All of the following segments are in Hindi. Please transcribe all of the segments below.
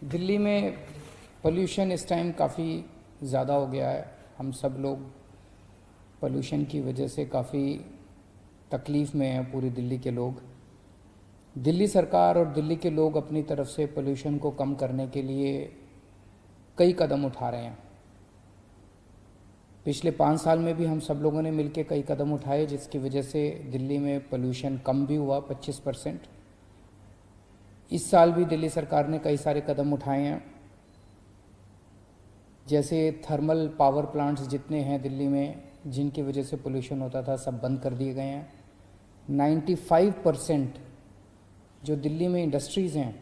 दिल्ली में पोल्यूशन इस टाइम काफ़ी ज़्यादा हो गया है। हम सब लोग पोल्यूशन की वजह से काफ़ी तकलीफ़ में हैं, पूरी दिल्ली के लोग। दिल्ली सरकार और दिल्ली के लोग अपनी तरफ से पोल्यूशन को कम करने के लिए कई कदम उठा रहे हैं। पिछले 5 साल में भी हम सब लोगों ने मिलकर कई कदम उठाए, जिसकी वजह से दिल्ली में पोल्यूशन कम भी हुआ 25%। इस साल भी दिल्ली सरकार ने कई सारे कदम उठाए हैं, जैसे थर्मल पावर प्लांट्स जितने हैं दिल्ली में जिनकी वजह से पोल्यूशन होता था, सब बंद कर दिए गए हैं। 95% जो दिल्ली में इंडस्ट्रीज़ हैं,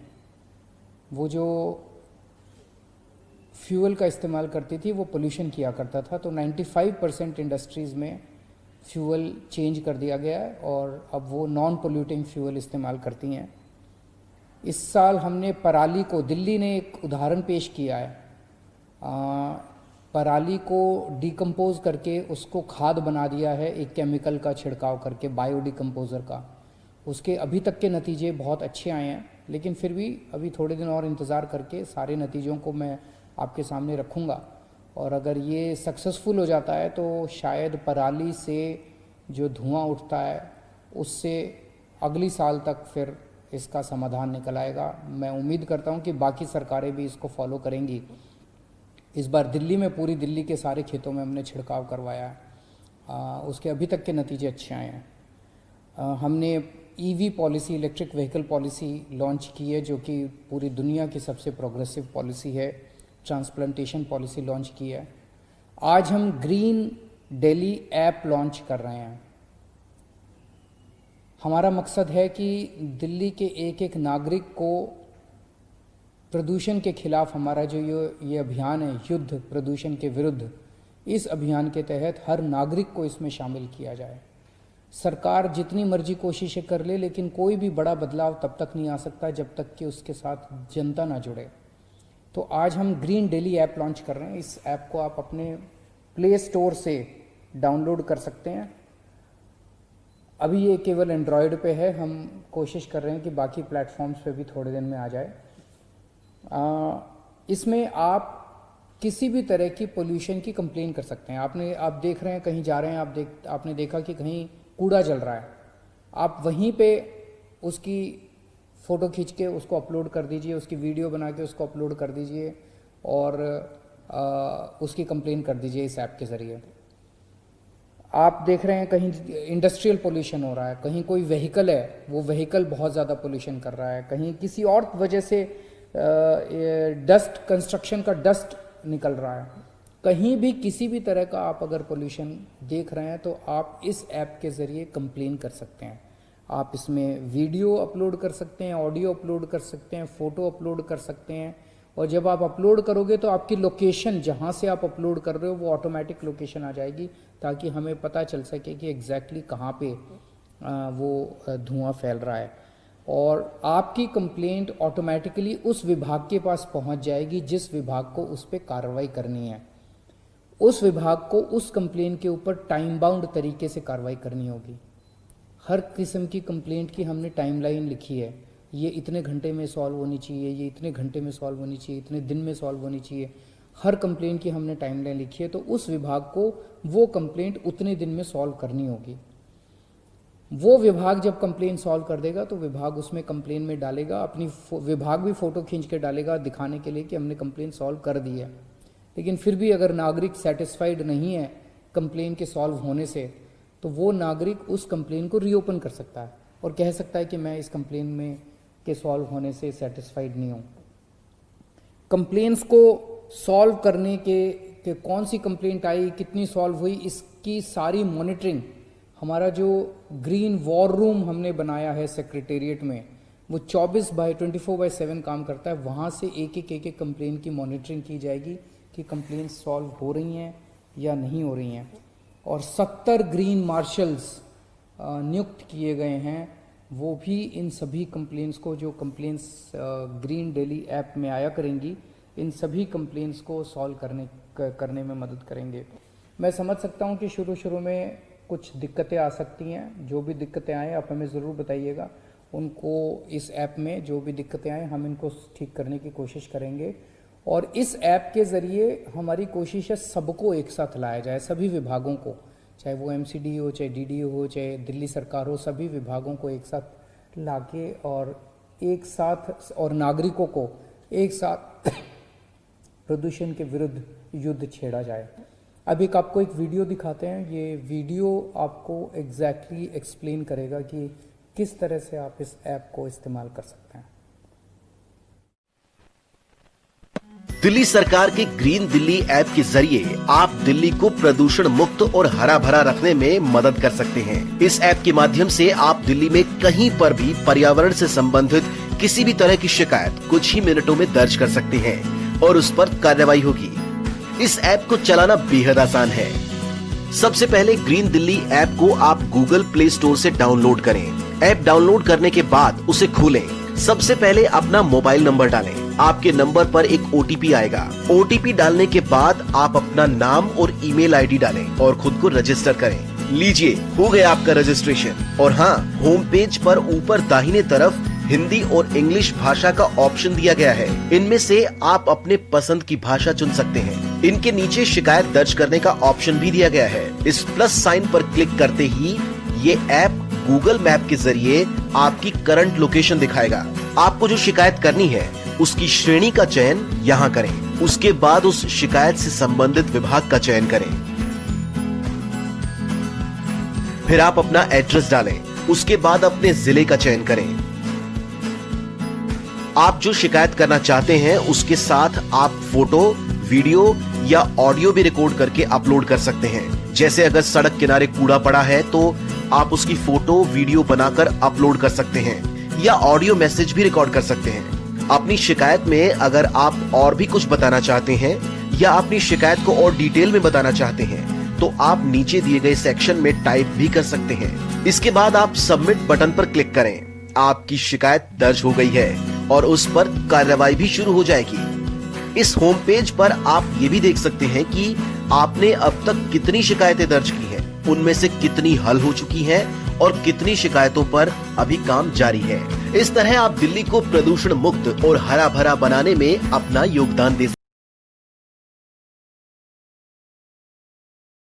वो जो फ्यूल का इस्तेमाल करती थी वो पोल्यूशन किया करता था, तो 95% इंडस्ट्रीज़ में फ्यूल चेंज कर दिया गया है और अब वो नॉन पोल्यूटिंग फ्यूल इस्तेमाल करती हैं। इस साल हमने पराली को, दिल्ली ने एक उदाहरण पेश किया है, पराली को डिकम्पोज करके उसको खाद बना दिया है, एक केमिकल का छिड़काव करके, बायो डिकम्पोज़र का। उसके अभी तक के नतीजे बहुत अच्छे आए हैं, लेकिन फिर भी अभी थोड़े दिन और इंतज़ार करके सारे नतीजों को मैं आपके सामने रखूँगा। और अगर ये सक्सेसफुल हो जाता है तो शायद पराली से जो धुआं उठता है उससे अगली साल तक फिर इसका समाधान निकल आएगा। मैं उम्मीद करता हूँ कि बाकी सरकारें भी इसको फॉलो करेंगी। इस बार दिल्ली में, पूरी दिल्ली के सारे खेतों में हमने छिड़काव करवाया है, उसके अभी तक के नतीजे अच्छे आए हैं। हमने EV policy, electric vehicle policy launch की है, जो कि पूरी दुनिया की सबसे प्रोग्रेसिव पॉलिसी है। ट्रांसप्लांटेशन पॉलिसी लॉन्च की है। आज हम ग्रीन दिल्ली ऐप लॉन्च कर रहे हैं। हमारा मकसद है कि दिल्ली के एक एक नागरिक को प्रदूषण के खिलाफ, हमारा जो ये अभियान है, युद्ध प्रदूषण के विरुद्ध, इस अभियान के तहत हर नागरिक को इसमें शामिल किया जाए। सरकार जितनी मर्जी कोशिशें कर ले, लेकिन कोई भी बड़ा बदलाव तब तक नहीं आ सकता जब तक कि उसके साथ जनता ना जुड़े। तो आज हम ग्रीन दिल्ली ऐप लॉन्च कर रहे हैं। इस ऐप को आप अपने प्ले स्टोर से डाउनलोड कर सकते हैं। अभी ये केवल एंड्रॉयड पे है, हम कोशिश कर रहे हैं कि बाकी प्लेटफॉर्म्स पे भी थोड़े दिन में आ जाए। इसमें आप किसी भी तरह की पोल्यूशन की कंप्लेन कर सकते हैं। आप देख रहे हैं, कहीं जा रहे हैं, आपने देखा कि कहीं कूड़ा जल रहा है, आप वहीं पे उसकी फ़ोटो खींच के उसको अपलोड कर दीजिए, उसकी वीडियो बना के उसको अपलोड कर दीजिए और उसकी कंप्लेन कर दीजिए इस ऐप के ज़रिए। आप देख रहे हैं कहीं इंडस्ट्रियल पोल्यूशन हो रहा है, कहीं कोई व्हीकल है, वो व्हीकल बहुत ज़्यादा पोल्यूशन कर रहा है, कहीं किसी और वजह से डस्ट, कंस्ट्रक्शन का डस्ट निकल रहा है, कहीं भी किसी भी तरह का आप अगर पोल्यूशन देख रहे हैं तो आप इस ऐप के ज़रिए कंप्लेन कर सकते हैं। आप इसमें वीडियो अपलोड कर सकते हैं, ऑडियो अपलोड कर सकते हैं, फ़ोटो अपलोड कर सकते हैं, और जब आप अपलोड करोगे तो आपकी लोकेशन, जहाँ से आप अपलोड कर रहे हो, वो ऑटोमेटिक लोकेशन आ जाएगी, ताकि हमें पता चल सके कि एग्जैक्टली कहाँ पे वो धुआं फैल रहा है। और आपकी कंप्लेंट ऑटोमेटिकली उस विभाग के पास पहुंच जाएगी जिस विभाग को उस पर कार्रवाई करनी है। उस विभाग को उस कंप्लेंट के ऊपर टाइम बाउंड तरीके से कार्रवाई करनी होगी। हर किस्म की कंप्लेंट की हमने टाइमलाइन लिखी है, ये इतने घंटे में सॉल्व होनी चाहिए, ये इतने घंटे में सॉल्व होनी चाहिए, इतने दिन में सॉल्व होनी चाहिए। हर कंप्लेंट की हमने टाइमलाइन लिखी है, तो उस विभाग को वो कंप्लेंट उतने दिन में सॉल्व करनी होगी। वो विभाग जब कंप्लेन सॉल्व कर देगा तो विभाग उसमें कंप्लेन में डालेगा, अपनी विभाग भी फ़ोटो खींच के डालेगा दिखाने के लिए कि हमने कंप्लेन सॉल्व कर दी है। लेकिन फिर भी अगर नागरिक सेटिस्फाइड नहीं है कंप्लेन के सॉल्व होने से, तो वो नागरिक उस कंप्लेन को रीओपन कर सकता है और कह सकता है कि मैं इस कंप्लेन में के सॉल्व होने से सेटिस्फाइड नहीं हूँ। कंप्लेन्स को सॉल्व करने के कौन सी कंप्लेंट आई, कितनी सॉल्व हुई, इसकी सारी मॉनिटरिंग हमारा जो ग्रीन वॉर रूम हमने बनाया है सेक्रेटेरिएट में, वो 24/7 काम करता है। वहाँ से एक एक कंप्लेन की मॉनिटरिंग की जाएगी कि कंप्लेन सॉल्व हो रही हैं या नहीं हो रही हैं। और 70 ग्रीन मार्शल्स नियुक्त किए गए हैं, वो भी इन सभी कंप्लेंट्स को, जो कंप्लेंट्स ग्रीन दिल्ली ऐप में आया करेंगी, इन सभी कंप्लेंट्स को सॉल्व करने में मदद करेंगे। मैं समझ सकता हूँ कि शुरू में कुछ दिक्कतें आ सकती हैं। जो भी दिक्कतें आएँ आप हमें ज़रूर बताइएगा उनको इस ऐप में जो भी दिक्कतें आए हम इनको ठीक करने की कोशिश करेंगे। और इस ऐप के ज़रिए हमारी कोशिश है सबको एक साथ लाया जाए, सभी विभागों को, चाहे वो एमसीडी हो, चाहे डीडीओ हो, चाहे दिल्ली सरकार हो, सभी विभागों को एक साथ लाके और एक साथ और नागरिकों को एक साथ प्रदूषण के विरुद्ध युद्ध छेड़ा जाए। अब आपको एक वीडियो दिखाते हैं। ये वीडियो आपको एग्जैक्टली एक्सप्लेन करेगा कि किस तरह से आप इस ऐप को इस्तेमाल कर सकते हैं। दिल्ली सरकार के ग्रीन दिल्ली ऐप के जरिए आप दिल्ली को प्रदूषण मुक्त और हरा भरा रखने में मदद कर सकते हैं। इस ऐप के माध्यम से आप दिल्ली में कहीं पर भी पर्यावरण से संबंधित किसी भी तरह की शिकायत कुछ ही मिनटों में दर्ज कर सकते हैं और उस पर कार्रवाई होगी। इस ऐप को चलाना बेहद आसान है। सबसे पहले ग्रीन दिल्ली ऐप को आप गूगल प्ले स्टोर से डाउनलोड करें। ऐप डाउनलोड करने के बाद उसे खोलें। सबसे पहले अपना मोबाइल नंबर डालें। आपके नंबर पर एक ओटीपी आएगा। ओटीपी डालने के बाद आप अपना नाम और ईमेल आईडी डालें और खुद को रजिस्टर करें। लीजिए, हो गया आपका रजिस्ट्रेशन। और हाँ, होम पेज पर ऊपर दाहिने तरफ हिंदी और इंग्लिश भाषा का ऑप्शन दिया गया है। इनमें से आप अपने पसंद की भाषा चुन सकते हैं। इनके नीचे शिकायत दर्ज करने का ऑप्शन भी दिया गया है। इस प्लस साइन पर क्लिक करते ही ये ऐप गूगल मैप के जरिए आपकी करंट लोकेशन दिखाएगा। आपको जो शिकायत करनी है उसकी श्रेणी का चयन यहाँ करें। उसके बाद उस शिकायत से संबंधित विभाग का चयन करें। फिर आप अपना एड्रेस डालें। उसके बाद अपने जिले का चयन करें। आप जो शिकायत करना चाहते हैं उसके साथ आप फोटो, वीडियो या ऑडियो भी रिकॉर्ड करके अपलोड कर सकते हैं। जैसे अगर सड़क किनारे कूड़ा पड़ा है तो आप उसकी फोटो, वीडियो बनाकर अपलोड कर सकते हैं या ऑडियो मैसेज भी रिकॉर्ड कर सकते हैं। अपनी शिकायत में अगर आप और भी कुछ बताना चाहते हैं या अपनी शिकायत को और डिटेल में बताना चाहते हैं तो आप नीचे दिए गए सेक्शन में टाइप भी कर सकते हैं। इसके बाद आप सबमिट बटन पर क्लिक करें। आपकी शिकायत दर्ज हो गई है और उस पर कार्रवाई भी शुरू हो जाएगी। इस होम पेज पर आप ये भी देख सकते हैं कि आपने अब तक कितनी शिकायतें दर्ज की हैं, उनमें से कितनी हल हो चुकी हैं और कितनी शिकायतों पर अभी काम जारी है। इस तरह आप दिल्ली को प्रदूषण मुक्त और हरा भरा बनाने में अपना योगदान दे सकते हैं।